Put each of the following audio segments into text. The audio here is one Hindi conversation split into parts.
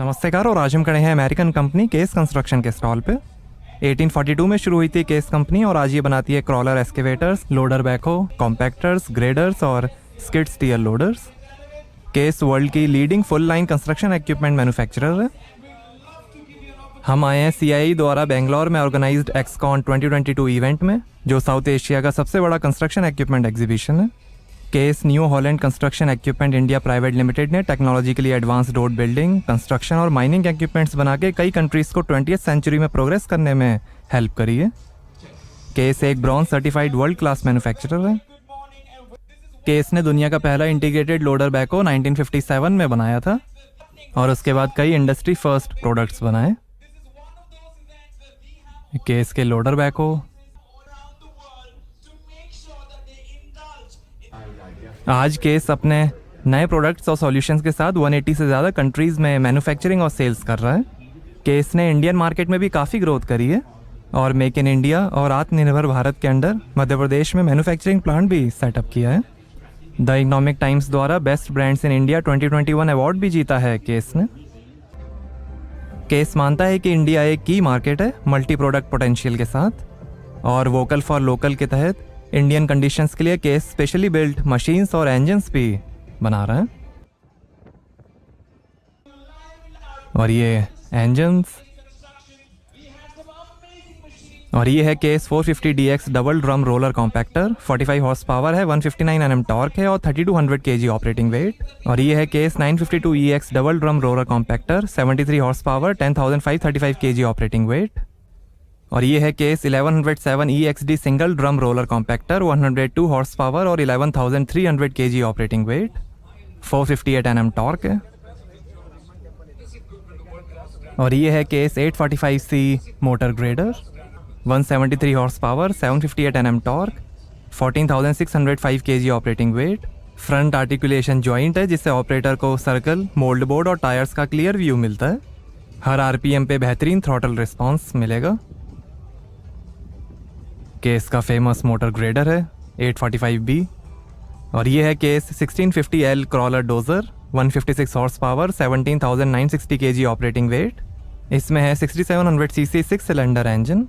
नमस्कार। और आज हम खड़े हैं अमेरिकन कंपनी केस कंस्ट्रक्शन के स्टॉल पे। 1842 में शुरू हुई थी केस कंपनी और आज ये बनाती है crawler excavators, loader backhoe, compactors, graders और skid steer loaders. Case world की leading full line construction equipment manufacturer है। हम आए हैं CII द्वारा बेंगलोर में ऑर्गेनाइज्ड एक्सकॉन 2022 इवेंट में, जो साउथ एशिया का सबसे बड़ा कंस्ट्रक्शन इक्विपमेंट एग्जीबिशन है। Case New Holland Construction Equipment India Private Limited ने technologically advance road building, construction और माइनिंग इक्विपमेंट्स बना के कई कंट्रीज को 20th सेंचुरी में प्रोग्रेस करने में हेल्प करी है। केस एक bronze certified world class manufacturer है। केस ने दुनिया का पहला इंटीग्रेटेड लोडर बैकहो 1957 में बनाया था और उसके बाद कई इंडस्ट्री फर्स्ट प्रोडक्ट्स बनाए। केस के लोडर बैकहो आज केस अपने नए प्रोडक्ट्स और सॉल्यूशंस के साथ 180 से ज़्यादा कंट्रीज़ में मैन्युफैक्चरिंग और सेल्स कर रहा है। केस ने इंडियन मार्केट में भी काफ़ी ग्रोथ करी है और मेक इन इंडिया और आत्मनिर्भर भारत के अंडर मध्य प्रदेश में मैन्युफैक्चरिंग प्लांट भी सेटअप किया है। द इकोनॉमिक टाइम्स द्वारा best brands in India 2021 award भी जीता है केस ने। केस मानता है कि इंडिया एक की मार्केट है मल्टी प्रोडक्ट पोटेंशियल के साथ, और वोकल फॉर लोकल के तहत इंडियन कंडीशंस के लिए केस स्पेशली बिल्ट मशीन्स और इंजन्स भी बना रहा है। और ये इंजन्स और ये है case 450DX double drum roller compactor. 45 horse power है, 159 Nm टॉर्क है और 3200 kg ऑपरेटिंग वेट। और ये है case 952EX double drum roller compactor, 73 horse power, 10,535 kg operating weight. और ये है case 1107 EXD single drum roller compactor, 102 horse power और 11,300 kg operating weight, 458 Nm torque है। और ये है case 845C motor grader, 173 horse power, 758 Nm torque, 14,605 kg operating weight. Front articulation joint है जिससे ऑपरेटर को सर्कल, मोल्ड बोर्ड और टायर्स का क्लियर व्यू मिलता है। हर RPM पे बेहतरीन थ्रॉटल रिस्पॉन्स मिलेगा। केस का फेमस मोटर ग्रेडर है 845B। और ये है case 1650L crawler dozer, 156 horse power, 17,960 kg operating weight. इसमें है 6700cc 6 सिलेंडर इंजन।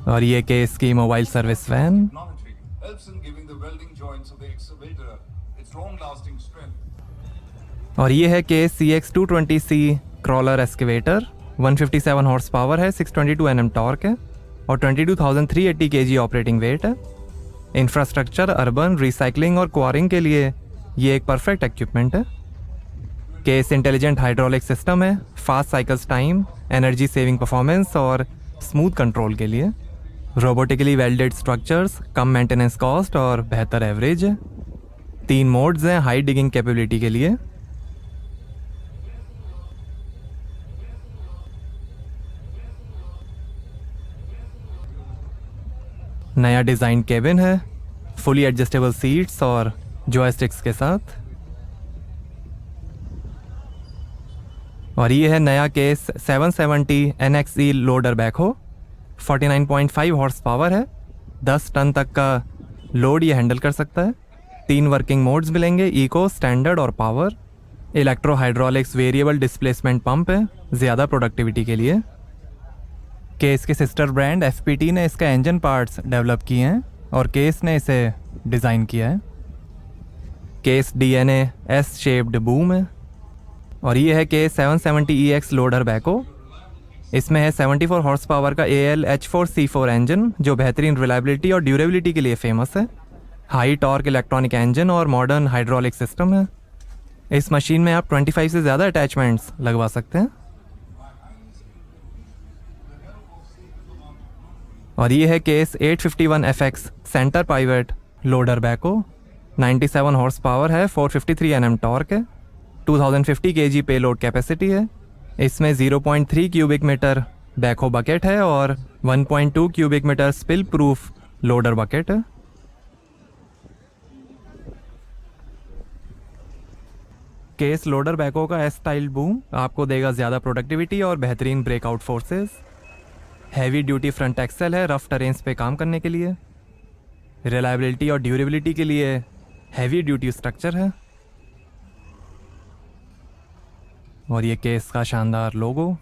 और ये केस की मोबाइल सर्विस वैन। और ये है case CX220C crawler excavator, 157 horse power है, 622 Nm टॉर्क है और 22,380 kg ऑपरेटिंग वेट है। इंफ्रास्ट्रक्चर, अर्बन, रिसाइकलिंग और क्वारिंग के लिए ये एक परफेक्ट इक्विपमेंट है। केस इंटेलिजेंट हाइड्रोलिक सिस्टम है, fast cycles time, energy saving performance और स्मूथ कंट्रोल के लिए। रोबोटिकली वेल्डेड स्ट्रक्चर्स, कम मेंटेनेंस कॉस्ट और बेहतर एवरेज है। 3 मोड्स हैं हाई डिगिंग कैपेबिलिटी के लिए। नया डिज़ाइन केबिन है, फुली एडजस्टेबल सीट्स और जॉयस्टिक्स के साथ। और ये है नया case 770 NXE loader backhoe, 49.5 horse power है, 10 टन तक का लोड ये हैंडल कर सकता है। 3 वर्किंग मोड्स मिलेंगे, इको, स्टैंडर्ड और power. Electro hydraulics variable displacement pump है ज़्यादा प्रोडक्टिविटी के लिए। केस के सिस्टर ब्रांड FPT ने इसका इंजन पार्ट्स डेवलप किए हैं और केस ने इसे डिज़ाइन किया है। Case DNA S shaped boom है। और ये है केस 770EX लोडर बैकहो। इसमें है 74 हॉर्स पावर का AL-H4C4 इंजन जो बेहतरीन रिलायबिलिटी और ड्यूरेबिलिटी के लिए फेमस है। हाई टॉर्क इलेक्ट्रॉनिक इंजन और मॉडर्न हाइड्रोलिक सिस्टम है। इस मशीन में आप 25 से ज़्यादा अटैचमेंट्स लगवा सकते हैं। और ये है case 851FX centre pivot loader backhoe, 97 horse power है, 453 Nm टॉर्क है, 2050 kg पे लोड कैपेसिटी है। इसमें 0.3 क्यूबिक मीटर बैकहो बकेट है और 1.2 cubic metre spill proof loader bucket है। केस लोडर बैकहो का S स्टाइल बूम आपको देगा ज़्यादा प्रोडक्टिविटी और बेहतरीन breakout forces. Heavy duty front axle है रफ टेरेन्स पे काम करने के लिए। रिलायबिलिटी और ड्यूरेबिलिटी के लिए हैवी ड्यूटी स्ट्रक्चर है और ये केस का शानदार लोगो।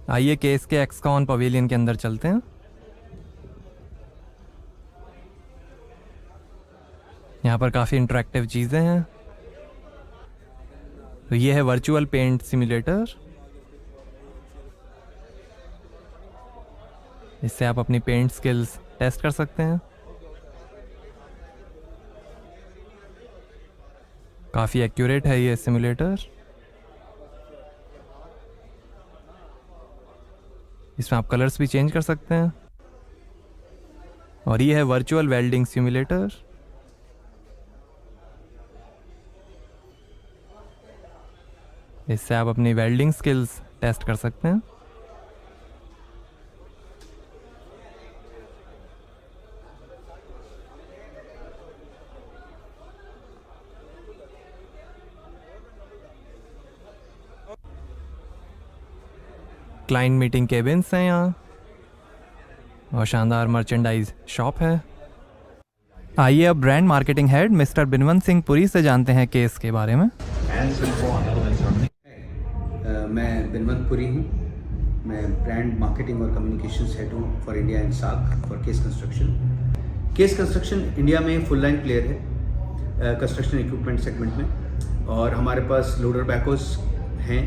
आइए केस के एक्सकॉन पवेलियन के अंदर चलते हैं। यहाँ पर काफ़ी इंटरेक्टिव चीज़ें हैं। तो ये है वर्चुअल पेंट सिमुलेटर। इससे आप अपनी पेंट स्किल्स टेस्ट कर सकते हैं। काफ़ी एक्यूरेट है ये सिमुलेटर। इसमें आप कलर्स भी चेंज कर सकते हैं। और ये है वर्चुअल वेल्डिंग सिमुलेटर। इससे आप अपनी वेल्डिंग स्किल्स टेस्ट कर सकते हैं। क्लाइंट मीटिंग केबिन्स हैं यहाँ और शानदार मर्चेंडाइज शॉप है। आइए अब brand marketing head mister Binwant Singh Puri से जानते हैं केस के बारे में। मैं बिनवंत पुरी हूँ। मैं ब्रांड मार्केटिंग और कम्युनिकेशंस हेड हूँ फॉर इंडिया एंड साक for case construction. Case construction India में फुल लाइन प्लेयर है कंस्ट्रक्शन इक्विपमेंट सेगमेंट में। और हमारे पास लोडर बैकहोज हैं,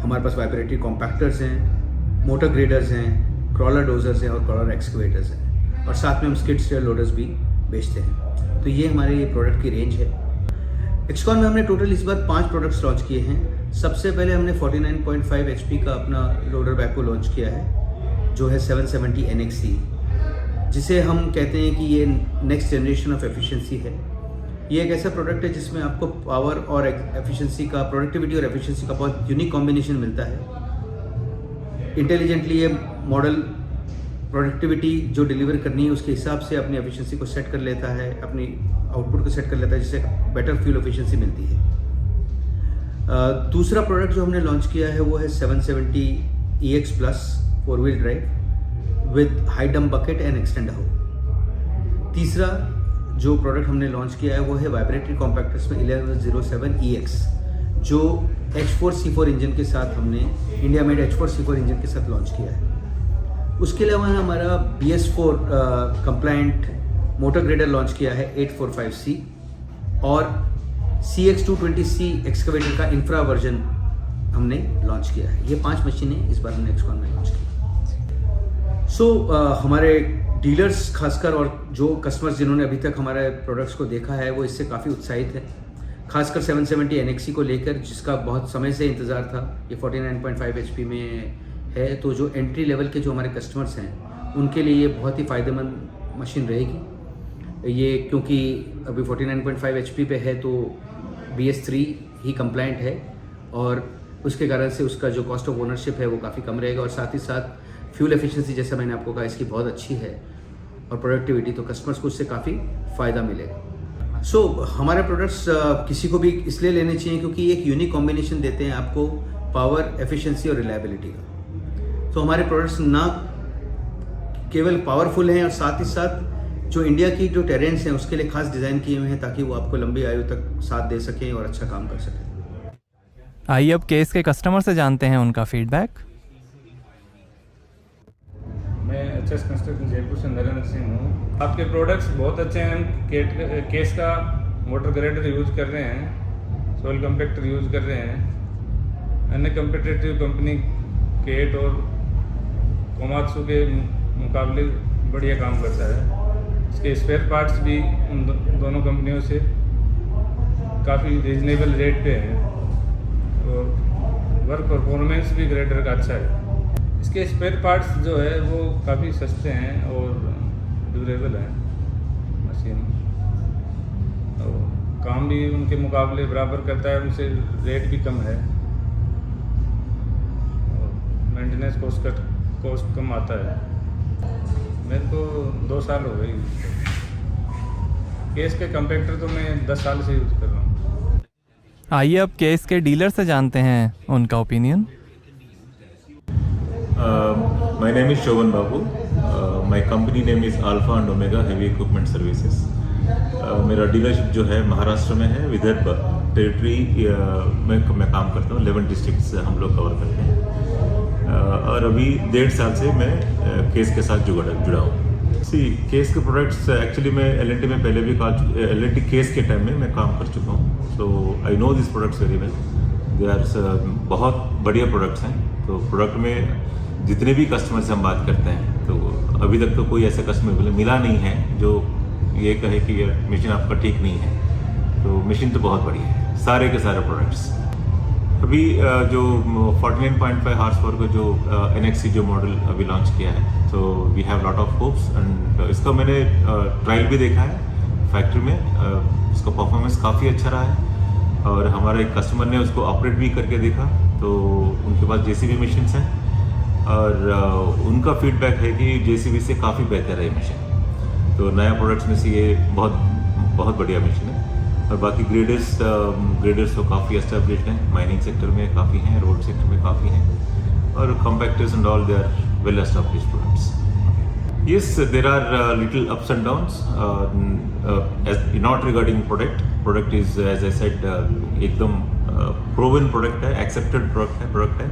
हमारे पास वाइब्रेटरी कॉम्पैक्टर्स हैं, मोटर ग्रेडर्स हैं, क्रॉलर डोजर्स हैं और क्रॉलर एक्सकवेटर्स हैं। और साथ में हम स्किड स्टेयर लोडर्स भी बेचते हैं। तो ये हमारे प्रोडक्ट की रेंज है। एक्सकॉन में हमने टोटल इस बार 5 प्रोडक्ट्स लॉन्च किए हैं। सबसे पहले हमने 49.5 HP का अपना लोडर बैकहो लॉन्च किया है जो है 770 NXE, जिसे हम कहते हैं कि ये नेक्स्ट जनरेशन ऑफ एफिशिएंसी है। ये एक ऐसा प्रोडक्ट है जिसमें आपको पावर और एफिशिएंसी का, प्रोडक्टिविटी और एफिशिएंसी का बहुत यूनिक कॉम्बिनेशन मिलता है। इंटेलिजेंटली ये मॉडल प्रोडक्टिविटी जो डिलीवर करनी है उसके हिसाब से अपनी एफिशिएंसी को सेट कर लेता है, अपनी आउटपुट को सेट कर लेता है, जिससे बेटर फ्यूल एफिशिएंसी मिलती है। दूसरा प्रोडक्ट जो हमने लॉन्च किया है वो है 770 EX Plus 4-wheel drive with high dump bucket and extender हो। तीसरा जो प्रोडक्ट हमने लॉन्च किया है वो है वाइब्रेटरी कॉम्पैक्टर्स में 1107 EX, जो H4C4 इंजन के साथ हमने इंडिया मेड H4C4 इंजन के साथ लॉन्च किया है। उसके अलावा हमारा BS4 complaint motor grader launch किया है 845C और CX220C एक्सकवेटर का इंफ्रा वर्जन हमने लॉन्च किया है। ये 5 मशीनें इस बार हमने एक्सकॉन में लॉन्च की। हमारे डीलर्स खासकर और जो कस्टमर्स जिन्होंने अभी तक हमारे प्रोडक्ट्स को देखा है वो इससे काफ़ी उत्साहित है, खासकर 770 NXE को लेकर, जिसका बहुत समय से इंतज़ार था। ये 49.5 HP में है, तो जो एंट्री लेवल के जो हमारे कस्टमर्स हैं उनके लिए ये बहुत ही फ़ायदेमंद मशीन रहेगी। ये क्योंकि अभी 49.5 HP पे है तो BS3 ही कंप्लाइंट है और उसके कारण से उसका जो कॉस्ट ऑफ ओनरशिप है वो काफ़ी कम रहेगा। और साथ ही साथ फ्यूल एफिशिएंसी, जैसा मैंने आपको कहा, इसकी बहुत अच्छी है और प्रोडक्टिविटी, तो कस्टमर्स को उससे काफ़ी फ़ायदा मिलेगा। हमारे प्रोडक्ट्स किसी को भी इसलिए लेने चाहिए क्योंकि एक यूनिक कॉम्बिनेशन देते हैं आपको पावर, एफिशिएंसी और रिलायबिलिटी का। तो हमारे प्रोडक्ट्स ना केवल पावरफुल हैं और साथ ही साथ जो इंडिया की जो टेरेन्स हैं उसके लिए खास डिज़ाइन किए हुए हैं ताकि वो आपको लंबी आयु तक साथ दे सकें और अच्छा काम कर सकें। आइए अब केस के कस्टमर से जानते हैं उनका फीडबैक। मैं HS कंस्ट्रक्शन जयपुर से नरेंद्र सिंह हूँ। आपके प्रोडक्ट्स बहुत अच्छे हैं। केस का मोटर ग्रेडर यूज़ कर रहे हैं, सोइल कंपैक्टर यूज़ कर रहे हैं। अन्य कंपिटिटिव कंपनी केट और कोमात्सु के मुकाबले बढ़िया काम करता है। इसके स्पेयर पार्ट्स भी उन दोनों कंपनियों से काफ़ी रीजनेबल रेट पे हैं और वर्क परफॉर्मेंस भी ग्रेडर का अच्छा है। इसके स्पेयर पार्ट्स जो है वो काफ़ी सस्ते हैं और ड्यूरेबल हैं मशीन, और काम भी उनके मुकाबले बराबर करता है, उनसे रेट भी कम है और मेंटेनेंस कॉस्ट कम आता है। मेरे को 2 साल हो गए। केस के कंपैक्टर तो मैं 10 साल से यूज़ कर रहा हूँ। आइए अब केस के डीलर से जानते हैं उनका opinion. My name is Shovan Babu. My company name is Alpha and Omega Heavy Equipment Services. मेरा डीलरशिप जो है महाराष्ट्र में है, विदर्भ टेरिटरी में मैं काम करता हूँ। 11 डिस्ट्रिक्ट्स हम लोग कवर करते हैं और अभी 1.5 साल से मैं केस के साथ जुड़ा हूँ। केस के प्रोडक्ट्स एक्चुअली मैं एल में पहले भी एल केस के टाइम में मैं काम कर चुका हूँ, so I know this products very well. They are बहुत बढ़िया प्रोडक्ट्स हैं। तो प्रोडक्ट में जितने भी कस्टमर से हम बात करते हैं, तो अभी तक तो कोई ऐसा कस्टमर मिला नहीं है जो ये कहे कि ये मशीन आपका ठीक नहीं है। तो मशीन तो बहुत बढ़िया है, सारे के सारे प्रोडक्ट्स। अभी जो 49.5 हॉर्स पावर का जो NXE जो मॉडल अभी लॉन्च किया है, तो we have lot of hopes and इसका मैंने ट्रायल भी देखा है फैक्ट्री में। इसका परफॉर्मेंस काफ़ी अच्छा रहा है और हमारे एक कस्टमर ने उसको ऑपरेट भी करके देखा, तो उनके पास JCB मशीन्स हैं और उनका फीडबैक है कि JCB से काफ़ी बेहतर है मशीन। तो नया प्रोडक्ट्स में से ये बहुत बढ़िया मशीन है। और बाकी ग्रेडर्स तो काफ़ी एस्टेब्लिश्ड हैं, माइनिंग सेक्टर में काफ़ी हैं, रोड सेक्टर में काफ़ी हैं, और compactors and all they are well established products. Yes, there are little ups and downs. Not regarding product. Product is, as I said, एकदम proven product है, accepted product है.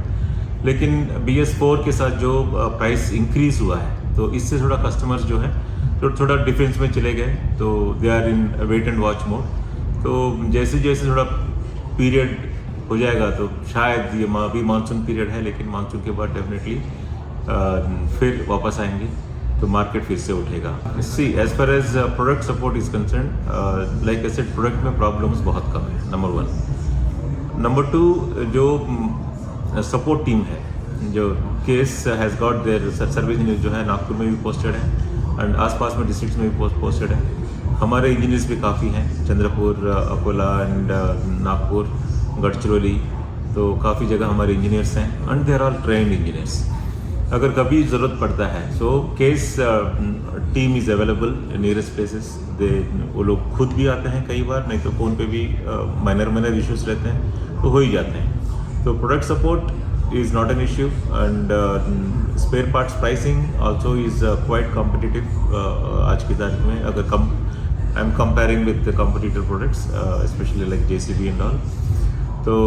लेकिन BS4 के साथ जो प्राइस इंक्रीज हुआ है, तो इससे थोड़ा कस्टमर्स जो है तो थोड़ा डिफेंस में चले गए, तो they are in wait and watch mode. तो जैसे जैसे थोड़ा पीरियड हो जाएगा, तो शायद ये अभी मानसून पीरियड है, लेकिन मानसून के बाद डेफिनेटली फिर वापस आएंगे, तो मार्केट फिर से उठेगा। See as far as product support is concern, like I said, product में प्रॉब्लम्स बहुत कम है, नंबर 1। नंबर 2, जो सपोर्ट टीम है, जो case has got their service engineer जो है नागपुर में भी पोस्टेड है एंड आसपास में डिस्ट्रिक्ट्स में भी पोस्टेड है। हमारे इंजीनियर्स भी काफ़ी हैं, चंद्रपुर, अकोला एंड नागपुर, गढ़चिरौली, तो काफ़ी जगह हमारे इंजीनियर्स हैं and they are all trained engineers. अगर कभी ज़रूरत पड़ता है, so case team is available nearest places. वो लोग खुद भी आते हैं कई बार, नहीं तो फ़ोन पे भी माइनर इश्यूज रहते हैं, तो हो ही जाते हैं। तो product support is not an issue and spare parts pricing also is quite competitive आज की तारीख में। अगर I am comparing with the competitor products especially like JCB and all, तो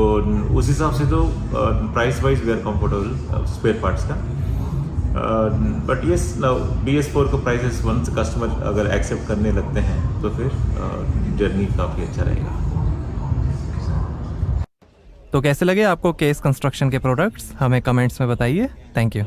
उस हिसाब से तो price wise we are comfortable spare parts का। बट येस, नाउ BS4 का प्राइसेस वंस कस्टमर अगर एक्सेप्ट करने लगते हैं, तो फिर जर्नी काफ़ी अच्छा रहेगा। तो कैसे लगे आपको केस कंस्ट्रक्शन के प्रोडक्ट्स, हमें कमेंट्स में बताइए। Thank you.